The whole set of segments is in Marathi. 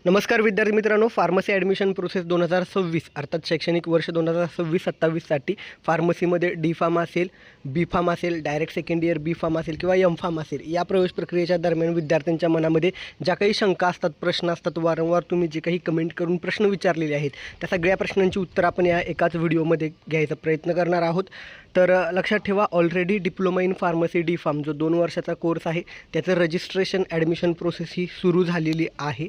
नमस्कार विद्यार्थी मित्रांनो, फार्मसी ॲडमिशन प्रोसेस 2026 अर्थात शैक्षणिक वर्ष 2026-27साठी फार्मसीमध्ये डी फार्म असेल, बी फार्म असेल, डायरेक्ट सेकंड इयर बी फार्म असेल किंवा एम फार्म असेल, या प्रवेश प्रक्रियेच्या दरम्यान विद्यार्थ्यांच्या मनामध्ये ज्या काही शंका असतात, प्रश्न असतात, वारंवार तुम्ही जे काही कमेंट करून प्रश्न विचारलेले आहेत, त्या सगळ्या प्रश्नांची उत्तर आपण या एकाच व्हिडिओमध्ये घ्यायचा प्रयत्न करणार आहोत. तर लक्षात ठेवा, already diploma in pharmacy D pharm जो 2 वर्षाचा कोर्स आहे त्याचं रजिस्ट्रेशन ॲडमिशन प्रोसेस ही सुरू झालेली आहे.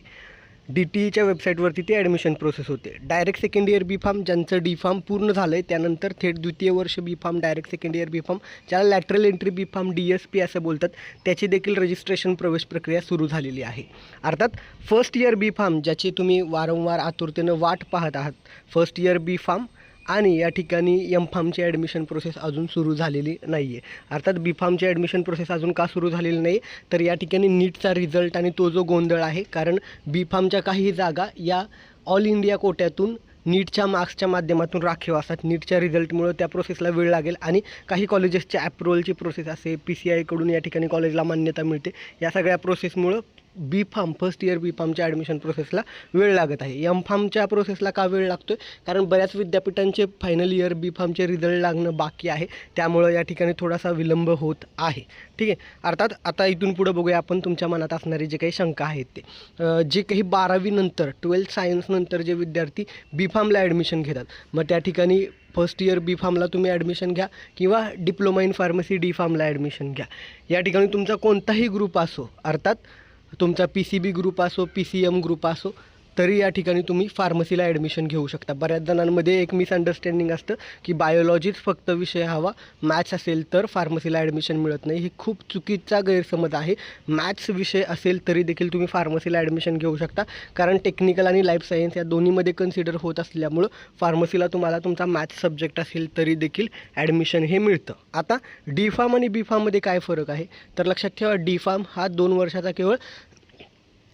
DTEच्या वेबसाईटवरती ती ॲडमिशन प्रोसेस होते. डायरेक्ट सेकंड इयर बी फार्म ज्यांचं डी फार्म पूर्ण झालं आहे, त्यानंतर थेट द्वितीय वर्ष बी फार्म, डायरेक्ट सेकंड इयर बी फार्म, ज्याला लॅटरल एंट्री बी फार्म DSP असं बोलतात, त्याची देखील रजिस्ट्रेशन प्रवेश प्रक्रिया सुरू झालेली आहे. अर्थात फर्स्ट इयर बी फार्म ज्याची तुम्ही वारंवार आतुरतेनं वाट पाहत आहात, फर्स्ट इयर बी फार्म आणि या ठिकाणी एम फार्मची ॲडमिशन प्रोसेस अजून सुरू झालेली नाही आहे. अर्थात बी फार्मची ॲडमिशन प्रोसेस अजून का सुरू झालेली नाही, तर या ठिकाणी नीटचा रिझल्ट आणि तो जो गोंधळ आहे, कारण बी फार्मच्या काही जागा या ऑल इंडिया कोट्यातून नीटच्या मार्क्सच्या माध्यमातून राखीव असतात. नीटच्या रिझल्टमुळं त्या प्रोसेसला वेळ लागेल आणि काही कॉलेजेसच्या ॲप्रुव्हलची प्रोसेस असेल, PCIकडून या ठिकाणी कॉलेजला मान्यता मिळते, या सगळ्या प्रोसेसमुळं बी फार्म फर्स्ट इयर बी फार्मच्या ॲडमिशन प्रोसेसला वेळ लागत आहे. एम फार्मच्या प्रोसेसला का वेळ लागतो आहे, कारण बऱ्याच विद्यापीठांचे फायनल इयर बी फार्मचे रिझल्ट लागणं बाकी आहे, त्यामुळं या ठिकाणी थोडासा विलंब होत आहे. ठीक आहे. अर्थात आता इथून पुढं बघूया आपण तुमच्या मनात असणारी जे काही शंका आहेत ते, जे काही 12वी नंतर 12th सायन्सनंतर जे विद्यार्थी बी फार्मला ॲडमिशन घेतात, मग त्या ठिकाणी फर्स्ट इयर बी फार्मला तुम्ही ॲडमिशन घ्या किंवा diploma in pharmacy D फार्मला admission घ्या, या ठिकाणी तुमचा कोणताही ग्रुप असो, अर्थात तुमचा PCB ग्रुप असो, PCM ग्रुप असो, तरी या ठिकाणी तुम्ही फार्मसीला ॲडमिशन घेऊ शकता. बऱ्याच जणांमध्ये एक मिसअंडरस्टँडिंग असतं की बायोलॉजीच फक्त विषय हवा, मॅथ्स असेल तर फार्मसीला ॲडमिशन मिळत नाही. ही खूप चुकीचा गैरसमज आहे. मॅथ्स विषय असेल तरी देखील तुम्ही फार्मसीला ॲडमिशन घेऊ शकता, कारण टेक्निकल आणि लाईफ सायन्स या दोन्हीमध्ये कन्सिडर होत असल्यामुळं फार्मसीला तुम्हाला तुमचा मॅथ्स सब्जेक्ट असेल तरी देखील ॲडमिशन हे मिळतं. आता डी फार्म आणि बी फार्ममध्ये काय फरक आहे, तर लक्षात ठेवा, डी फार्म हा 2 वर्षाचा केवळ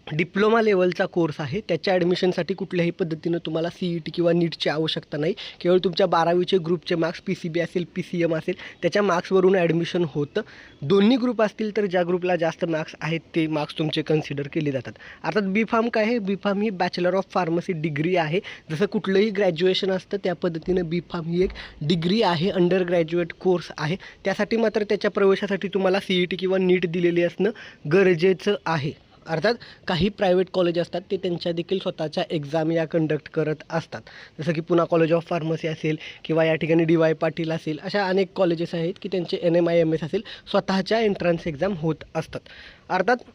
डिप्लोमा लेवलचा कोर्स आहे. त्याच्या ॲडमिशनसाठी कुठल्याही पद्धतीनं तुम्हाला CET किंवा नीटची आवश्यकता नाही. केवळ तुमच्या 12वीचे ग्रुपचे मार्क्स, PCB असेल, PCM असेल, त्याच्या मार्क्सवरून ॲडमिशन होतं. दोन्ही ग्रुप असतील तर ज्या ग्रुपला जास्त मार्क्स आहेत ते मार्क्स तुमचे कन्सिडर केले जातात. अर्थात बी फार्म काय आहे, बी फार्म ही बॅचलर ऑफ फार्मसी डिग्री आहे. जसं कुठलंही ग्रॅज्युएशन असतं त्या पद्धतीनं बी फार्म ही एक डिग्री आहे, अंडर ग्रॅज्युएट कोर्स आहे. त्यासाठी मात्र त्याच्या प्रवेशासाठी तुम्हाला CET किंवा नीट दिलेली असणं गरजेचं आहे. अर्थात काही प्रायव्हेट कॉलेज असतात ते त्यांच्या देखील स्वतःच्या एक्झाम या कंडक्ट करत असतात, जसं की पुणा कॉलेज ऑफ फार्मसी असेल किंवा या ठिकाणी DY पाटील असेल, अशा अनेक कॉलेजेस आहेत की त्यांचे NMIMS असेल, स्वतःच्या एंट्रन्स एक्झाम होत असतात. अर्थात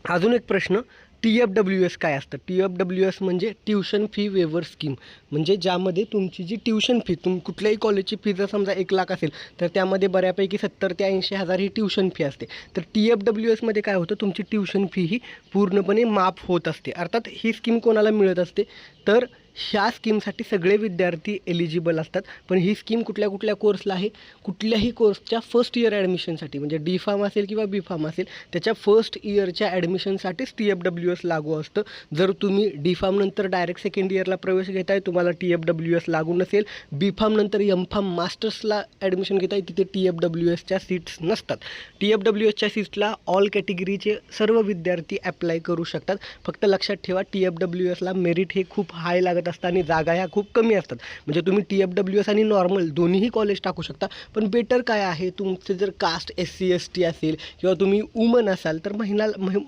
अजून एक प्रश्न, TFWS काय असतं? TFWS म्हणजे ट्युशन फी वेवर स्कीम, म्हणजे ज्यामध्ये तुमची जी ट्युशन फी, कुठल्याही कॉलेजची फी जर समजा 1 लाख असेल तर त्यामध्ये बऱ्यापैकी 70 ते 80 हजार ही ट्युशन फी असते. तर TFWSमध्ये काय होतं, तुमची ट्युशन फी ही पूर्णपणे माफ होत असते. अर्थात ही स्कीम कोणाला मिळत असते, तर ह्या स्कीमसाठी सगळे विद्यार्थी एलिजिबल असतात. पण ही स्कीम कुठल्या कुठल्या कोर्सला आहे, कुठल्याही कोर्सच्या फर्स्ट इयर ॲडमिशनसाठी, म्हणजे डी फार्म असेल किंवा बी फार्म असेल, त्याच्या फर्स्ट इयरच्या ॲडमिशनसाठीच TFWS लागू असतं. जर तुम्ही डी फार्म नंतर डायरेक्ट सेकंड इयरला प्रवेश घेताय, तुम्हाला TFWS लागू नसेल. बी फार्म नंतर एम फार्म मास्टर्सला ॲडमिशन घेताय, तिथे TFWSच्या सीट्स नसतात. TFWSच्या सीट्सला ऑल कॅटेगरीचे सर्व विद्यार्थी ॲप्लाय करू शकतात. फक्त लक्षात ठेवा, TFWSला मेरिट हे खूप हाय लागत असतं आणि जागा ह्या खूप कमी असतात. म्हणजे तुम्ही TFWS आणि नॉर्मल दोन्हीही कॉलेज टाकू शकता. पण बेटर काय आहे, तुमचे जर कास्ट SC ST असेल किंवा तुम्ही वुमन असाल तर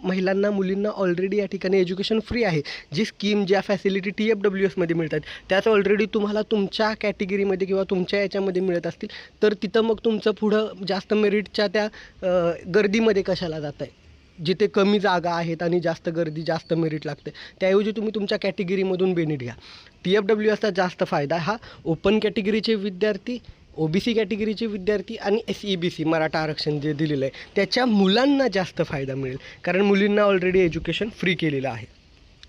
महिलांना मुलींना ऑलरेडी या ठिकाणी एज्युकेशन फ्री आहे. जी स्कीम, ज्या फॅसिलिटी TFWSमध्ये मिळतात त्याच ऑलरेडी तुम्हाला तुमच्या कॅटेगरीमध्ये किंवा तुमच्या याच्यामध्ये मिळत असतील, तर तिथं मग तुमचं पुढं जास्त मेरिटच्या त्या गर्दीमध्ये कशाला जात आहे, जिथे कमी जागा आहेत आणि जास्त गर्दी, जास्त मेरिट लागते. त्याऐवजी तुम्ही तुमच्या कॅटेगरीमधून बेनिट घ्या. TFWSचा जास्त फायदा हा ओपन कॅटेगरीचे विद्यार्थी, OBC कॅटेगरीचे विद्यार्थी आणि SEBC मराठा आरक्षण जे दिलेलं आहे त्याच्या मुलांना जास्त फायदा मिळेल, कारण मुलींना ऑलरेडी एज्युकेशन फ्री केलेलं आहे.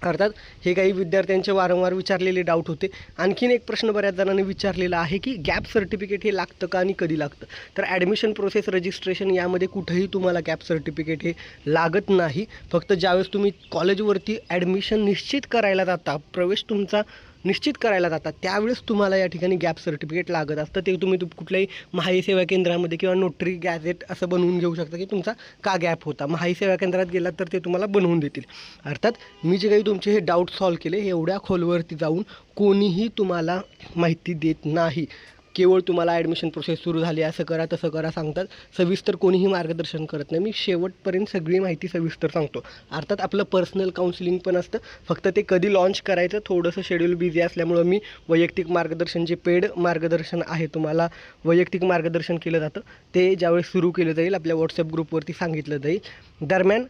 अर्थात हे काही विद्यार्थ्यांचे वारंवार विचारलेले डाऊट होते. आणखीन एक प्रश्न बऱ्याच जणांनी विचारलेला आहे की गॅप सर्टिफिकेट हे लागतं का आणि कधी लागतं? तर ॲडमिशन प्रोसेस, रजिस्ट्रेशन यामध्ये कुठेही तुम्हाला गॅप सर्टिफिकेट हे लागत नाही. फक्त ज्यावेळेस तुम्ही कॉलेजवरती ॲडमिशन निश्चित करायला जाता, प्रवेश तुमचा निश्चित करायला जातात त्यावेळेस तुम्हाला या ठिकाणी गॅप सर्टिफिकेट लागत असतं. ते तुम्ही कुठल्याही महाई सेवा केंद्रामध्ये किंवा नोटरी गॅझेट असं बनवून घेऊ शकता की तुमचा का गॅप होता. महाई सेवा केंद्रात गेलात तर ते तुम्हाला बनवून देतील. अर्थात मी जे काही तुमचे हे डाऊट सॉल्व केले हे एवढ्या खोलवरती जाऊन कोणीही तुम्हाला माहिती देत नाही. केवळ तुम्हाला ॲडमिशन प्रोसेस सुरू झाली असं करा तसं करा सांगतात. सविस्तर कोणीही मार्गदर्शन करत नाही. मी शेवटपर्यंत सगळी माहिती सविस्तर सांगतो. अर्थात आपलं पर्सनल काउन्सिलिंग पण असतं. फक्त ते कधी लॉन्च करायचं थोडंसं शेड्यूल बिझी असल्यामुळं मी वैयक्तिक मार्गदर्शन जे पेड मार्गदर्शन आहे तुम्हाला वैयक्तिक मार्गदर्शन केलं जातं ते ज्यावेळेस सुरू केलं जाईल आपल्या व्हॉट्सअप ग्रुपवरती सांगितलं जाईल. दरम्यान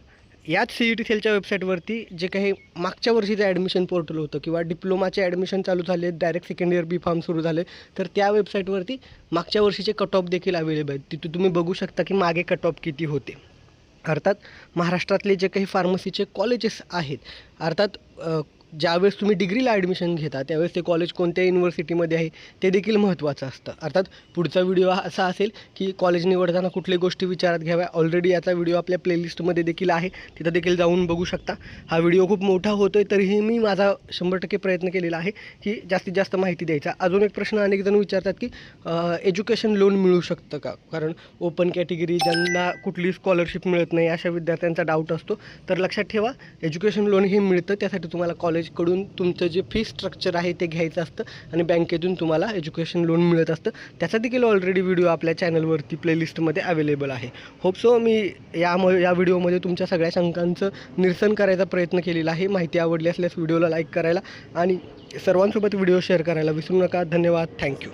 याच CET सेलच्या वेबसाईटवरती जे काही मागच्या वर्षीचं ॲडमिशन पोर्टल होतं किंवा डिप्लोमाचे ॲडमिशन चालू झाले डायरेक्ट सेकंड इयर B.Pharm सुरू झाले तर त्या वेबसाईटवरती मागच्या वर्षीचे कट ऑफ देखील अवेलेबल आहेत. तिथे तुम्ही बघू शकता की मागे कट ऑफ किती होते. अर्थात महाराष्ट्रातले जे काही फार्मसीचे कॉलेजेस आहेत अर्थात ज्यावेळेस तुम्ही डिग्रीला ॲडमिशन घेता त्यावेळेस ते कॉलेज कोणत्या युनिव्हर्सिटीमध्ये आहे ते देखील महत्त्वाचं असतं. अर्थात पुढचा व्हिडिओ हा असा असेल की कॉलेज निवडताना कुठल्या गोष्टी विचारात घ्याव्या. ऑलरेडी याचा व्हिडिओ आपल्या प्लेलिस्टमध्ये देखील आहे तिथं देखील जाऊन बघू शकता. हा व्हिडिओ खूप मोठा होतो आहे तरीही मी माझा 100% प्रयत्न केलेला आहे की जास्तीत जास्त माहिती द्यायचा. अजून एक प्रश्न अनेक जण विचारतात की एज्युकेशन लोन मिळू शकतं का, कारण ओपन कॅटेगरी ज्यांना कुठली स्कॉलरशिप मिळत नाही अशा विद्यार्थ्यांचा डाऊट असतो. तर लक्षात ठेवा एज्युकेशन लोन हे मिळतं. त्यासाठी तुम्हाला कॉलेजकडून तुमचं जे फी स्ट्रक्चर आहे ते घ्यायचं असतं आणि बँकेतून तुम्हाला एज्युकेशन लोन मिळत असतं. त्याचा देखील ऑलरेडी व्हिडिओ आपल्या चॅनलवरती प्लेलिस्टमध्ये अवेलेबल आहे. होप सो मी या व्हिडिओमध्ये तुमच्या सगळ्या शंकांचं निरसन करायचा प्रयत्न केलेला आहे. माहिती आवडली असल्यास व्हिडिओला लाईक करायला आणि सर्वांसोबत व्हिडिओ शेअर करायला विसरू नका. धन्यवाद. थँक्यू.